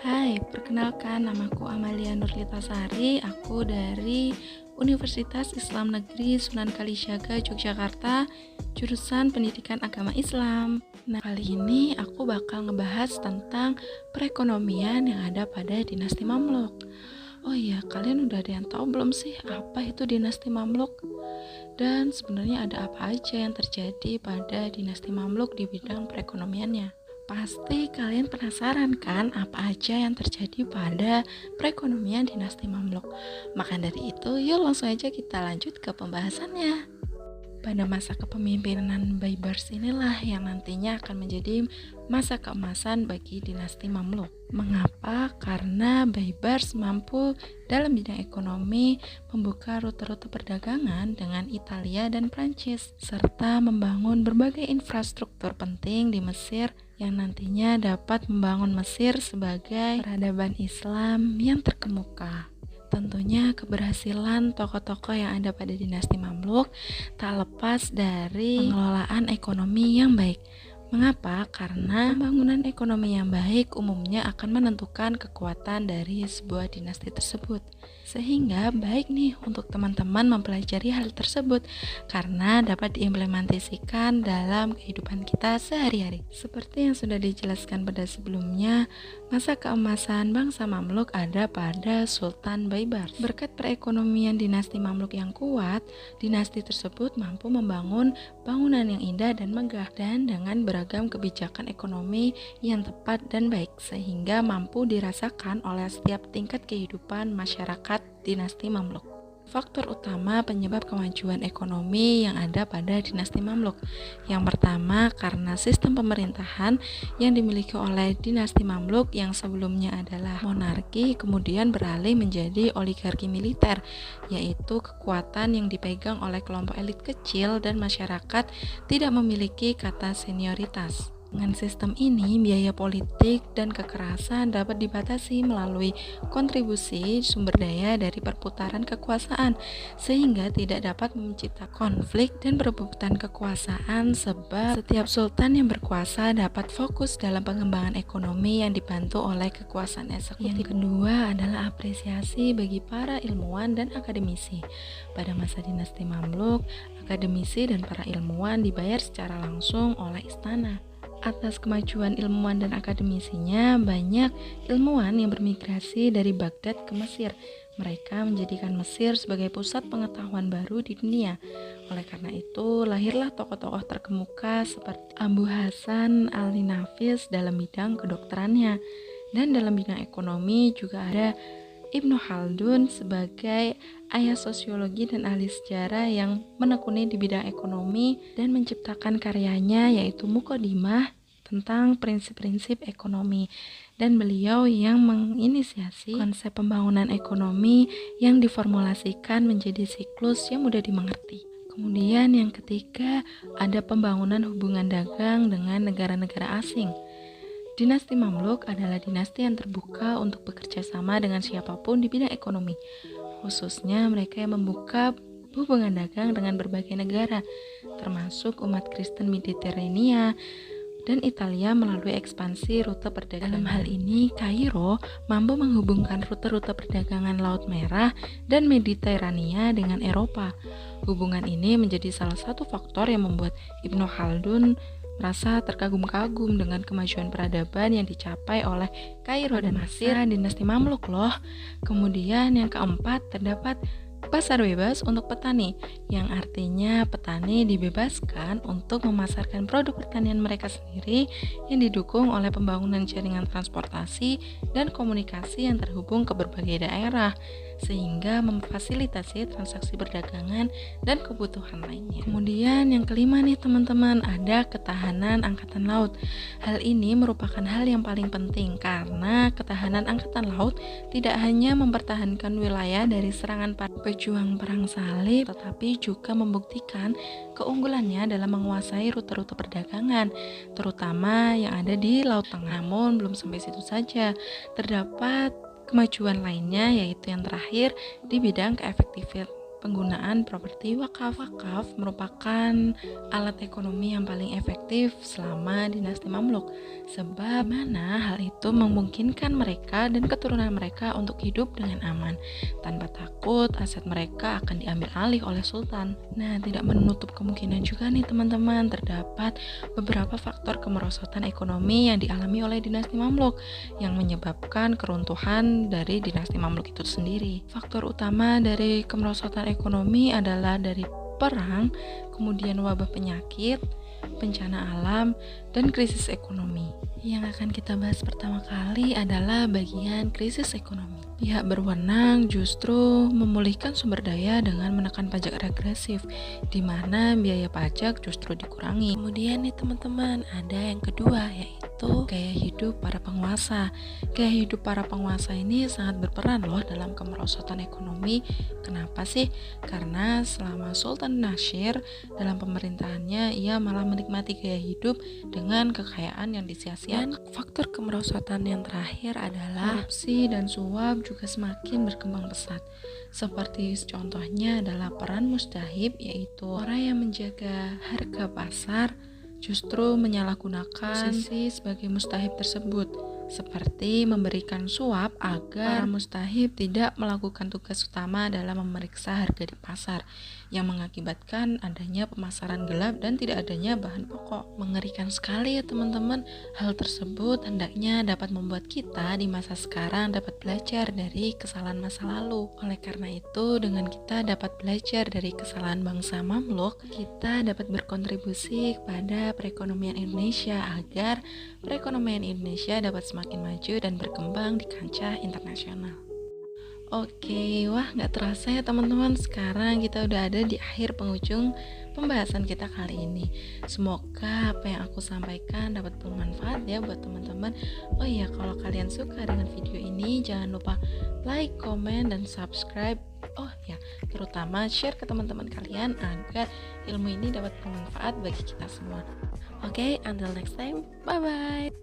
Hai, perkenalkan namaku Amalia Nurlitasari. Aku dari Universitas Islam Negeri Sunan Kalijaga, Yogyakarta, jurusan Pendidikan Agama Islam. Nah, kali ini aku bakal ngebahas tentang perekonomian yang ada pada dinasti Mamluk. Oh iya, kalian udah ada yang tahu belum sih apa itu dinasti Mamluk? Dan sebenarnya ada apa aja yang terjadi pada dinasti Mamluk di bidang perekonomiannya? Pasti kalian penasaran kan apa aja yang terjadi pada perekonomian dinasti Mamluk. Maka dari itu, yuk langsung aja kita lanjut ke pembahasannya. Pada masa kepemimpinan Baibars inilah yang nantinya akan menjadi masa keemasan bagi dinasti Mamluk. Mengapa? Karena Baibars mampu dalam bidang ekonomi membuka rute-rute perdagangan dengan Italia dan Prancis, serta membangun berbagai infrastruktur penting di Mesir yang nantinya dapat membangun Mesir sebagai peradaban Islam yang terkemuka. Tentunya keberhasilan tokoh-tokoh yang ada pada dinasti Mamluk tak lepas dari pengelolaan ekonomi yang baik. Mengapa? Karena pembangunan ekonomi yang baik umumnya akan menentukan kekuatan dari sebuah dinasti tersebut. Sehingga baik nih untuk teman-teman mempelajari hal tersebut karena dapat diimplementasikan dalam kehidupan kita sehari-hari. Seperti yang sudah dijelaskan pada sebelumnya, masa keemasan bangsa Mamluk ada pada Sultan Baibars. Berkat perekonomian dinasti Mamluk yang kuat, dinasti tersebut mampu membangun bangunan yang indah dan megah dan dengan beragam kebijakan ekonomi yang tepat dan baik sehingga mampu dirasakan oleh setiap tingkat kehidupan masyarakat dinasti Mamluk. Faktor utama penyebab kemajuan ekonomi yang ada pada dinasti Mamluk. Yang pertama, karena sistem pemerintahan yang dimiliki oleh dinasti Mamluk yang sebelumnya adalah monarki kemudian beralih menjadi oligarki militer, yaitu kekuatan yang dipegang oleh kelompok elit kecil dan masyarakat tidak memiliki kata senioritas. Dengan sistem ini, biaya politik dan kekerasan dapat dibatasi melalui kontribusi sumber daya dari perputaran kekuasaan, sehingga tidak dapat menciptakan konflik dan perebutan kekuasaan sebab setiap sultan yang berkuasa dapat fokus dalam pengembangan ekonomi yang dibantu oleh kekuasaan eksekutif. Yang kedua adalah apresiasi bagi para ilmuwan dan akademisi. Pada masa dinasti Mamluk, akademisi dan para ilmuwan dibayar secara langsung oleh istana. Atas kemajuan ilmuwan dan akademisinya, banyak ilmuwan yang bermigrasi dari Baghdad ke Mesir. Mereka menjadikan Mesir sebagai pusat pengetahuan baru di dunia. Oleh karena itu, lahirlah tokoh-tokoh terkemuka seperti Abu Hasan al-Nafis dalam bidang kedokterannya. Dan dalam bidang ekonomi juga ada Ibnu Khaldun sebagai ayah sosiologi dan ahli sejarah yang menekuni di bidang ekonomi dan menciptakan karyanya yaitu Muqaddimah tentang prinsip-prinsip ekonomi, dan beliau yang menginisiasi konsep pembangunan ekonomi yang diformulasikan menjadi siklus yang mudah dimengerti. Kemudian yang ketiga ada pembangunan hubungan dagang dengan negara-negara asing. Dinasti Mamluk adalah dinasti yang terbuka untuk bekerja sama dengan siapapun di bidang ekonomi, khususnya mereka yang membuka hubungan dagang dengan berbagai negara, termasuk umat Kristen Mediterania dan Italia melalui ekspansi rute perdagangan. Dalam hal ini, Kairo mampu menghubungkan rute-rute perdagangan Laut Merah dan Mediterania dengan Eropa. Hubungan ini menjadi salah satu faktor yang membuat Ibnu Khaldun merasa terkagum-kagum dengan kemajuan peradaban yang dicapai oleh Kairo dan Mesir dinasti Mamluk loh. Kemudian yang keempat terdapat pasar bebas untuk petani, yang artinya petani dibebaskan untuk memasarkan produk pertanian mereka sendiri yang didukung oleh pembangunan jaringan transportasi dan komunikasi yang terhubung ke berbagai daerah, sehingga memfasilitasi transaksi perdagangan dan kebutuhan lainnya. Kemudian yang kelima nih teman-teman, ada ketahanan angkatan laut. Hal ini merupakan hal yang paling penting karena ketahanan angkatan laut tidak hanya mempertahankan wilayah dari serangan para pejuang perang salib, tetapi juga membuktikan keunggulannya dalam menguasai rute-rute perdagangan, terutama yang ada di Laut Tengah. Namun belum sampai situ saja, terdapat kemajuan lainnya yaitu yang terakhir di bidang keefektifan penggunaan properti wakaf. Wakaf merupakan alat ekonomi yang paling efektif selama dinasti Mamluk, sebab mana hal itu memungkinkan mereka dan keturunan mereka untuk hidup dengan aman, tanpa takut aset mereka akan diambil alih oleh sultan. Nah, tidak menutup kemungkinan juga nih teman-teman, terdapat beberapa faktor kemerosotan ekonomi yang dialami oleh dinasti Mamluk yang menyebabkan keruntuhan dari dinasti Mamluk itu sendiri. Faktor utama dari kemerosotan ekonomi adalah dari perang, kemudian wabah penyakit, bencana alam, dan krisis ekonomi. Yang akan kita bahas pertama kali adalah bagian krisis ekonomi. Pihak berwenang justru memulihkan sumber daya dengan menekan pajak regresif, di mana biaya pajak justru dikurangi. Kemudian nih teman-teman, ada yang kedua, yaitu gaya hidup para penguasa. Gaya hidup para penguasa ini sangat berperan loh dalam kemerosotan ekonomi. Kenapa sih? Karena selama Sultan Nasyir dalam pemerintahannya, ia malah menikmati gaya hidup dengan kekayaan yang disia-siakan. Faktor kemerosotan yang terakhir adalah korupsi dan suap juga semakin berkembang pesat. Seperti contohnya adalah peran mustahib, yaitu orang yang menjaga harga pasar justru menyalahgunakan posisi sebagai mustahib tersebut, seperti memberikan suap agar para mustahib tidak melakukan tugas utama dalam memeriksa harga di pasar, yang mengakibatkan adanya pemasaran gelap dan tidak adanya bahan pokok. Mengerikan sekali ya teman-teman. Hal tersebut hendaknya dapat membuat kita di masa sekarang dapat belajar dari kesalahan masa lalu. Oleh karena itu, dengan kita dapat belajar dari kesalahan bangsa Mamluk, kita dapat berkontribusi kepada perekonomian Indonesia agar perekonomian Indonesia dapat semakin maju dan berkembang di kancah internasional. Oke, wah nggak terasa ya teman-teman, sekarang kita udah ada di akhir penghujung pembahasan kita kali ini. Semoga apa yang aku sampaikan dapat bermanfaat ya buat teman-teman. Oh iya, kalau kalian suka dengan video ini, jangan lupa like, comment, dan subscribe. Oh ya, terutama share ke teman-teman kalian agar ilmu ini dapat bermanfaat bagi kita semua. Oke, until next time, bye-bye.